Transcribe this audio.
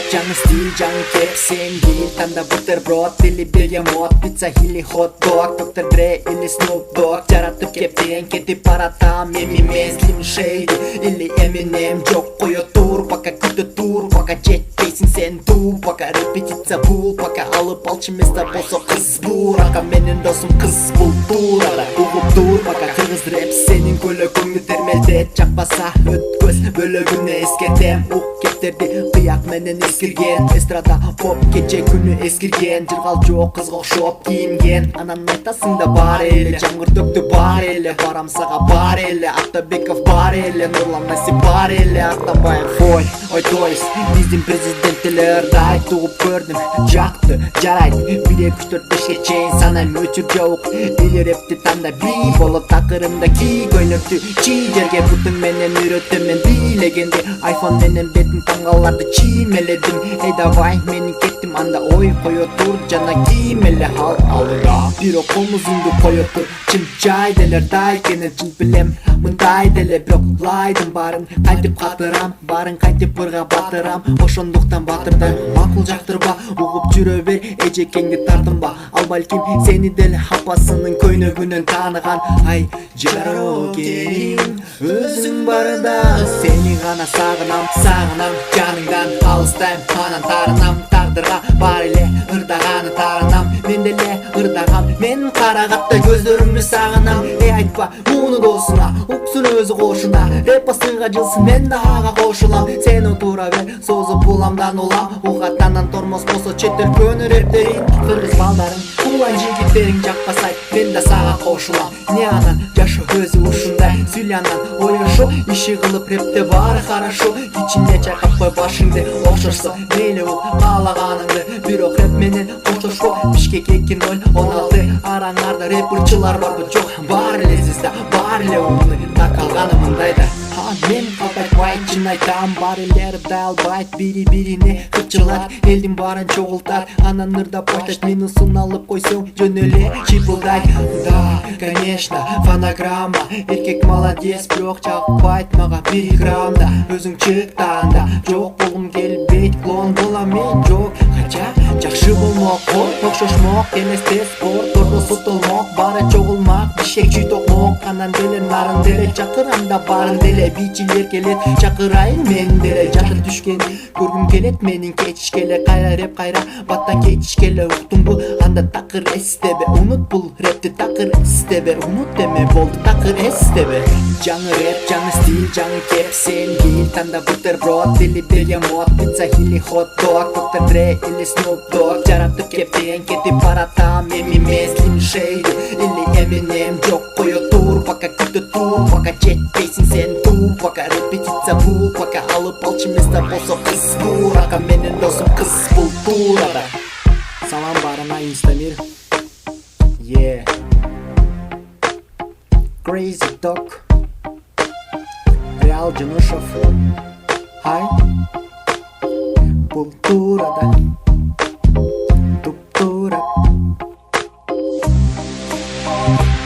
жаңы стиль, жаңы кеп, сен değil таңда бутерброд, или бегемот, пицца или хот-дог, доктор Dre или Snoop Dogg, жаратып кептен кетип баратам, мен емес Slim Shady или Eminem, жоқ қойо тур, пока күтө тур, пока жетпейсің сен ду, пока репетиция бул, пока алып алчы места болсо кыз бул, ака менин досум кыз бул турада угуп тур, пока кыргыз рэп сенин көлөгүңдү термелдет, жакпаса өткөз бөлөгүнө эскертем, кептерди кыяк менен эскирген, эстрада поп кече күнү эскирген, жыргал жок кызга окшоп кийинген, анан айтасың да бар эле, жамгыр төктү бар эле, барам сага бар эле, Атабеков бар эле, Нурлан Насип бар эле, Атамбаев ой тоюс, биздин президенттелерди тугуп көрдүм, жакты жарайт, 1-2-4-5 чейин санайм, өчүр жок, или репти танда би болуп такырымда ки, көйнөктү чи жерге бутуң менен үйрөтөм мен бийлегенди, айфон менен бетин таңгаларды чиймеледим, эй давай менин кеттим, анда ой кое тур, жана киймеле ал алыда, бирок комузуңду кое тур, чын жай делер да экенин чын билем, мындай деле бирок лайдын барын кайтып катырам, барын кайтып ырга батырам, ошондуктан батырдан макул жактырба, угуп жүрө бер, эжекеңди тартынба, ал балким сени деле апасынын көйнөгүнөн тааныган, ай жарокең өзүң барда сени гана сагынам, жаныңдан алыстайм, анан таарынам, тагдырга бар эле ырдаганы таарынам, мен деле ырдагам, мен карагатта көздөрүмдү сагынам, айтпа муну досуна, уксун өзү кошуна, рэп басынга жылсын, мен да ага кошулам, сен отура бер, созуп уламдан улам, угаттанан тормоз болсо чет өлкөнү рептерин, кыргыз балдарың, улан жигиттериң жакпасай, мен да сага кошулам, не анан жашоо өзү ушундай, сүйлянан оюшу, иши кылып репте баары хорошо, ичинде чайкап кой башыңды, окшошсо мейли ук каалаганыңды, бирок рэп менен коштошпо, Бишкек 2016, араңарда рэперчылар барбы, жок бар эле звезда, бар эле уны, так алганы мындайда, мен калтайбай чын айтам, бар эле ырдай албайт, бири-бирине кырчылат, элдин баарын чогултат, анан ырдап баштайт, минусун алып койсоң жөн эле чипылдайт, да, конечно, фонограмма, эркек молодец, бирок жакпайт мага 1 граммда, өзүң чык да анда, жок болгум келбейт, клон болам мен, жок, кача жакшы болмок, окшошмок, эмес тез спорт, тордо сутулмок, баары чогулмак, бишек чүй токмок, анан деле нарын деле чакырам да баарын деле, бичилер келет, чакырайын мен деле, жатыр түшкөн көргүм келет менин кечишкеле, кайра реп кайра баттан кечишкеле, уктуңбу анда такыр эстебе, унут бул репти такыр эстебе, унут деме болду такыр эстебе, жаңы реп, жаңы стиль, жаңы кеп, сен değil танда бутерброд, или бегемот, пицца или хот-дог, доктор Dre или Snoop Dogg, жаратып кептен кетип баратам, мен эмес Slim Shady или Eminem, жок кое тур, пока күтө тур, пока жетпейсиң сен ду, пока репетиция бул, пока алып алчы места болсо кыз бул, ака менин досум кыз бул турада. Салам барына Инстамир, Crazy Dog, Реал Жунушев, хай, бул турада.